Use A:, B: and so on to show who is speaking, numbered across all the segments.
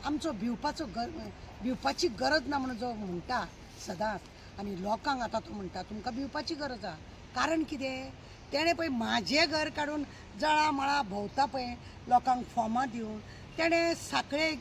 A: आमचो भिवपाची गरज ना म्हणून जो म्हणटा सदांच, आनी लोकांक आतां तो म्हणटा तुमकां भिवपाची गरज आहा. कारण कितें, तेणें पळय म्हाजें घर काडून जळा मळा भोंवता पळय लोकांक फॉर्मां दिवन तेणें साखळे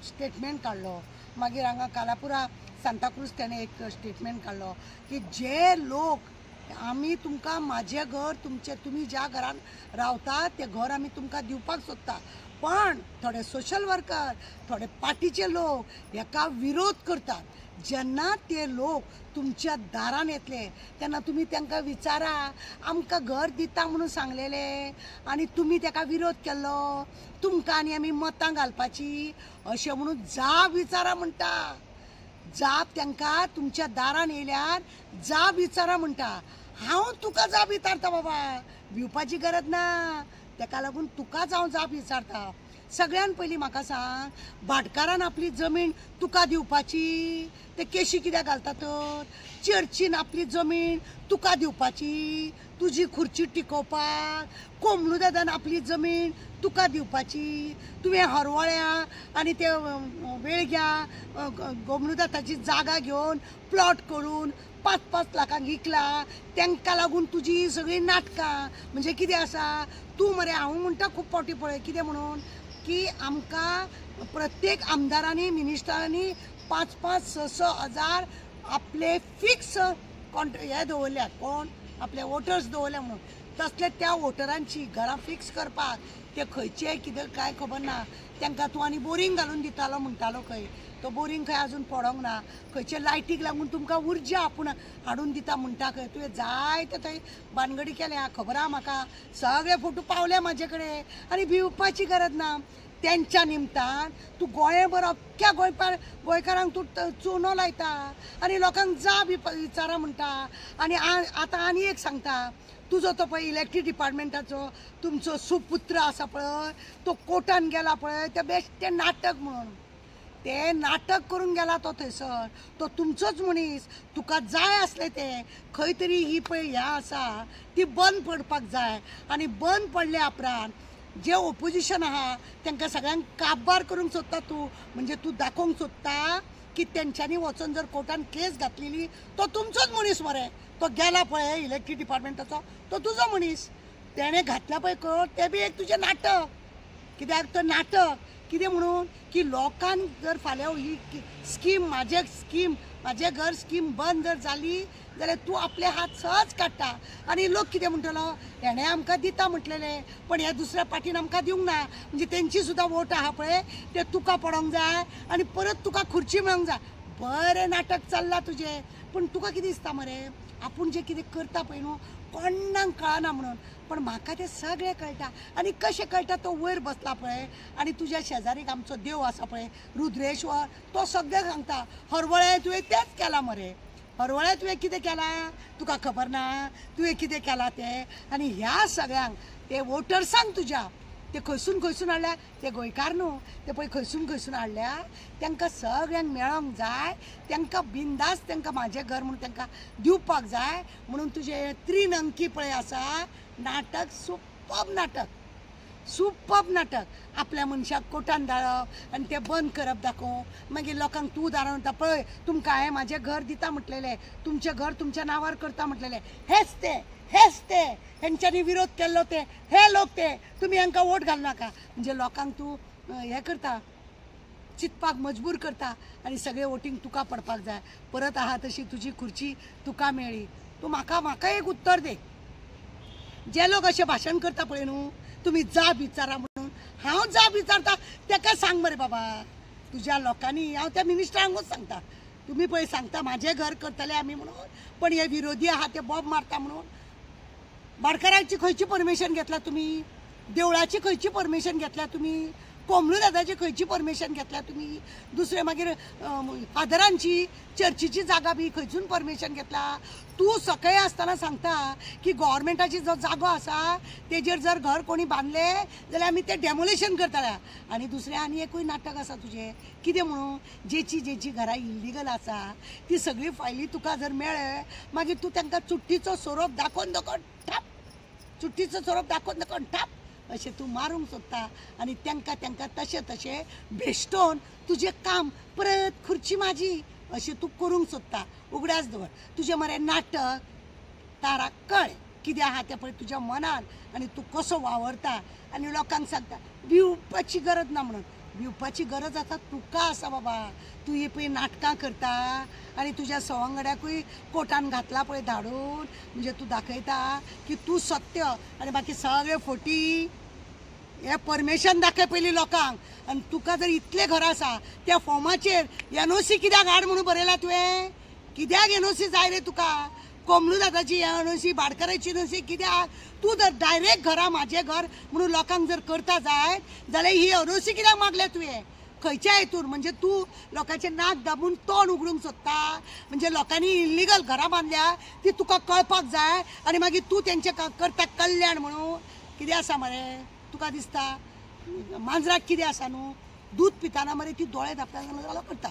A: स्टेटमेंट काडलो. मागीर हांगा कालापुरा सांताक्रूज तेणें एक स्टेटमेंट काडलो की जे लोक आमी तुमकां म्हाजें घर तुमी ज्या घरान रावता तें घर आमी तुमकां दिवपाक सोदता, पण थोडे सोशल वर्कर थोडे पार्टीचे लोक हेका विरोध करतात. जेन्ना ते लोक तुमच्या दारान येतले तेन्ना तुमी तांकां विचारा आमकां घर दिता म्हणून सांगलेले आनी तुमी ताका विरोध केल्लो, तुमकां आनी आमी मतां घालपाची अशें म्हणून जाप विचारा म्हणटा. जाप तांकां तुमच्या दारान येयल्यार जाप विचारा म्हणटा. हांव तुका जाप विचारता बाबा, भिवपाची गरज ना. ताका लागून तुकाच हांव जाप विचारता. सगळ्यान पयलीं म्हाका सांग, भाटकारान आपली जमीन तुका दिवपाची, ते केशी कित्याक घालता तर? चर्चीन आपली जमीन तुका दिवपाची, तुजी खुर्ची टिकोवपाक. कोमलू दादान आपली जमीन तुका दिवपाची. तुवें हरवळ्या आनी ते वेळग्या कोमलू दादाची जागा घेवन प्लॉट करून 5-5 लाखांक विकला. तांकां लागून तुजी सगळीं नाटकां. म्हणजे कितें आसा, तूं मरे हांव म्हणटा खूब फावटी पळय कितें म्हणून की आमकां प्रत्येक आमदारांनी मिनिस्टरांनी 5-5, 6-6 हजार आपले फिक्स हे दवरल्यात. कोण? आपले वोटर्स दवरल्या म्हणून. तसले त्या वोटरांची घरां फिक्स करपाक ते खंयचे कितें कांय खबर ना. तांकां तूं आनी बोरींग घालून दितालो म्हणटालो खंय, तो बोरींग खंय आजून पडोंक ना. खंयचे लायटीक लागून तुमकां उर्जा आपूण हाडून दिता म्हणटा खंय. तुवें जायते थंय भानगडी केल्या, खबर आहा म्हाका. सगळे फोटो पावले म्हाजे कडेन. आनी भिवपाची गरज ना. त्यांच्या निमतान तूं गोंयभर अख्ख्या गोंयकारांक तूं चुनो लायता आनी लोकांक जाप विचारा म्हणटा. आनी आतां आनी एक सांगता, तुजो तो पळय इलेक्ट्रीक डिपार्टमेंटाचो तुमचो सुपुत्र आसा पळय, तो कोर्टान गेला पळय, ते बेश्टे नाटक म्हणून. ते नाटक करून गेला तो थंयसर. तो तुमचोच मनीस. तुका जाय आसले ते खंय तरी ही पळय ह्या आसा ती बंद पडपाक जाय. आनी बंद पडल्या उपरांत जे ओपोजिशन आहा तांकां सगळ्यांक काबार करूंक सोदता तूं. म्हणजे तूं दाखोवंक सोदता की तेंच्यांनी वचून जर कोर्टान केस घातलेली तो तुमचोच मनीस मरे. तो गेला पळय इलेक्ट्रीक डिपार्टमेंटाचो, तो तुजो मनीस. तेणें घातला पळय कोर्ट, तें बी एक तुजें नाटक. कित्याक तो नाटक कितें म्हणून की लोकांक जर फाल्यां ही स्कीम म्हाजें घर स्कीम बंद जर जाली जाल्यार तूं आपले हात सहज काडटा. आनी लोक कितें म्हणटलो, हेणें आमकां दिता म्हटलेलें पण ह्या दुसऱ्या पार्टीन आमकां दिवंक ना. म्हणजे तेंची सुद्दां वोट आहा पळय ते तुका पडोंक जाय आनी परत तुका खुर्ची मेळोंक जाय. बरें नाटक चल्लां तुजें. पूण तुका कितें दिसता मरे, आपूण जें कितें करता पळय न्हू कोणाक कळना म्हणून, पण म्हाका तें सगळें कळटा. आनी कशें कळटा, तो वयर बसला पळय आनी तुज्या शेजारीक आमचो देव आसा पळय रुद्रेश्वर, तो सगळें सांगता हरवळे तुवें तेंच केलां मरे. हरवळे तुवें कितें केलां तुका खबर ना, तुवें कितें केलां तें. आनी ह्या सगळ्यांक ते वोटर्सांक तुज्या ते खंयसून हाडल्या, ते गोंयकार न्हू, ते पळय खंयसून हाडल्या. तांकां सगळ्यांक मेळोंक जाय, तांकां बिंदास तांकां म्हाजें घर म्हणून तांकां दिवपाक जाय म्हणून तुजें 3 अंकी पळय आसा नाटक. सुपर्ब नाटक. आपल्या मनशाक कोर्टान धाडप आनी तें बंद करप दाखोवप. मागीर लोकांक तूं दारान वता पळय तुमकां हांवें म्हाजें घर दिता म्हटलेलें, तुमचें घर तुमच्या नांवार करता म्हटलेलें. हेच ते हेंच्यांनी विरोध केल्लो ते हे लोक ते तुमी हांकां वोट घालू नाका. म्हणजे लोकांक तूं हें करता, चिंतपाक मजबूर करता आनी सगळे वोटींग तुका पडपाक जाय. परत आहा तशी तुजी खुर्ची तुका मेळ्ळी. तूं म्हाका एक उत्तर दे. जे लोक अशें भाशण करता पळय न्हू, तुमी जाप विचारा म्हणून, हांव जाप विचारता ताका सांग मरे बाबा. तुज्या लोकांनी हांव त्या मिनिस्टरांकूच सांगता, तुमी पळय सांगता म्हाजें घर करतले आमी म्हणून, पण हे विरोधी आहा ते बॉब मारता म्हणून. भाटकाराची खंयची परमिशन घेतला तुमी? देवळाची खंयची परमिशन घेतल्या तुमी? कोमलू दादाची खंयची परमिशन घेतल्या तुमी? दुसरें मागीर फादरांची चर्चीची जागा बी खंयसून परमिशन घेतला? तूं सकाळी आसतना सांगता की गव्हर्मेंटाची जो जागो आसा तेजेर जर घर कोणी बांदले जाल्यार आमी तें डेमोलेशन करतले. आनी दुसरें आनी एकूय नाटक आसा तुजें. कितें म्हणून, जेची घरां इल्लीगल आसा ती सगळी फायली तुका जर मेळ्ळे मागीर तूं तांकां चुट्टीचो सोरोप दाखोवन ठाप अशें तूं मारूंक सोदता आनी तांकां तांकां तशें तशें भेश्टोवन तुजें काम परत खुर्ची म्हाजी अशें तूं करूंक सोदता. उगडास दवर तुजें मरे नाटक तारा कळ कितें आहा तें पळय तुज्या मनान आनी तूं कसो वावरता आनी लोकांक सांगता भिवपाची गरज ना म्हणून. भिवपाची गरज आतां तुका आसा बाबा. तूं ही पळय नाटकां करता आनी तुज्या सवंगड्याकूय कोर्टान घातला पळय धाडून म्हणजे तूं दाखयता की तूं सत्य आनी बाकी सगळे फोटी हे परमेशन दाखय पयलीं लोकांक. आनी तुका जर इतले घर आसा त्या फॉर्माचेर NOC कित्याक हाड म्हणून बरयला तुवें? कित्याक NOC जाय रे तुका? कोमलू दादाची NOC भाटकाराची NOC कित्याक? तूं जर डायरेक्ट घरा म्हाजें घर म्हणून लोकांक जर करता जाय जाल्यार ही NOC कित्याक मागल्या तुवें? खंयच्या हेतून? म्हणजे तूं लोकांचें नाक दाबून तोंड उगडूंक सोदता? म्हणजे लोकांनी इल्लिगल घरां बांदल्या ती तुका कळपाक जाय आनी मागीर तूं तेंचें करता कल्याण म्हणून? कितें आसा मरे तुका दिसता? मांजराक कितें आसा न्हू? दूध पिताना मरे ती दोळे धांपतना करता.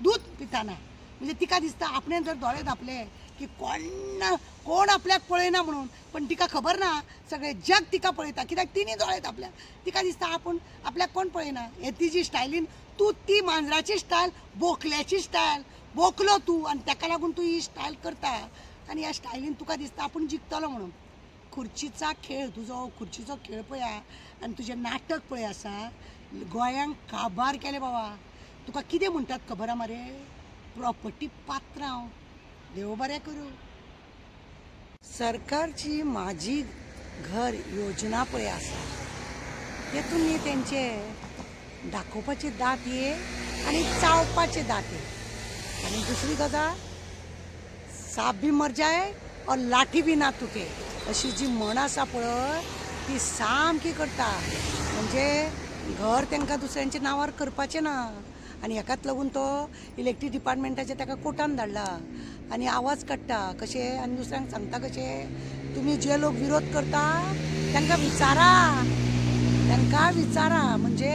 A: दूध पिताना म्हणजे तिका दिसता आपणें जर दोळे धांपले की कोण आपल्याक पळयना म्हणून, पण तिका खबर ना सगळे जग तिका पळयता कित्याक तिणी दोळे धांपल्या. तिका दिसता आपूण आपल्याक कोण पळयना. हे तिजी स्टायलीन तूं ती मांजराची स्टायल बोकल्याची स्टायल बोकलो तूं आनी ताका लागून तूं ही स्टायल करता आनी ह्या स्टायलीन तुका दिसता आपूण जिखतलो म्हणून. खुर्चीचा खेळ तुजो खुर्चीचो खेळ पळया आनी तुजें नाटक पळय आसा गोंयांक काबार केलें बाबा. तुका कितें म्हणटात खबर आहा मरे? प्रॉपर्टी पात्रांव. देव बरें करूं. सरकारची माझी घर योजना पळय आसा तेतून न्ही तेंचे दाखोवपाचे दात ये आनी चावपाचे दात ये. आनी दुसरी गजाल साप भी मर जाए और लाठी भी ना तुटे अशी जी म्हण आसा पळय ती सामकी करता. म्हणजे घर तांकां दुसऱ्यांच्या नांवार करपाचें ना आनी हेकाच लागून तो इलेक्ट्रीक डिपार्टमेंटाचे ताका कोर्टान धाडला आनी आवाज काडटा कशें आनी दुसऱ्यांक सांगता कशें तुमी जे लोक विरोध करता तांकां विचारा म्हणजे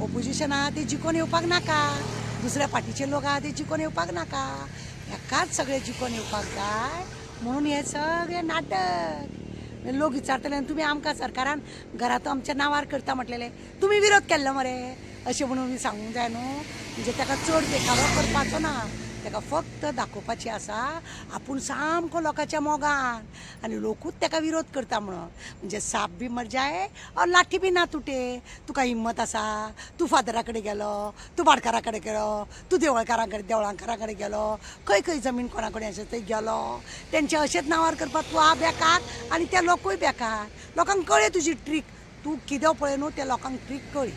A: ऑपोजिशन आहा ते जिखून येवपाक नाका, दुसऱ्या पार्टीचे लोक आहा ते जिखून येवपाक नाका, हेकाच सगळे जिखून येवपाक जाय म्हणून हे सगळे नाटक. लोक विचारतले तुमी आमकां सरकारान घराचो आमच्या नांवार करता म्हटलेले तुमी विरोध केल्लो मरे अशें म्हणून सांगूंक जाय न्हू. म्हणजे ताका चड देखावो करपाचो ना, ताका फक्त दाखोवपाची आसा आपूण सामको लोकांच्या मोगान आनी लोकूच ताका विरोध करता म्हणून. म्हणजे साप बी मर जाए और लाठी बी ना तुटे. तुका हिम्मत आसा, तूं फादरा कडेन गेलो, तूं भाटकारा कडेन गेलो, तूं देवळांकारा कडेन गेलो, खंय जमीन कोणा कडेन आसा थंय गेलो, तेंचे अशेंच नांवार करपाक तूं बेकार आनी ते लोकूय बेकार. लोकांक कळ्ळें तुजी ट्रीक. तूं कितें पळय न्हू ते लोकांक ट्रीक कळ्ळी.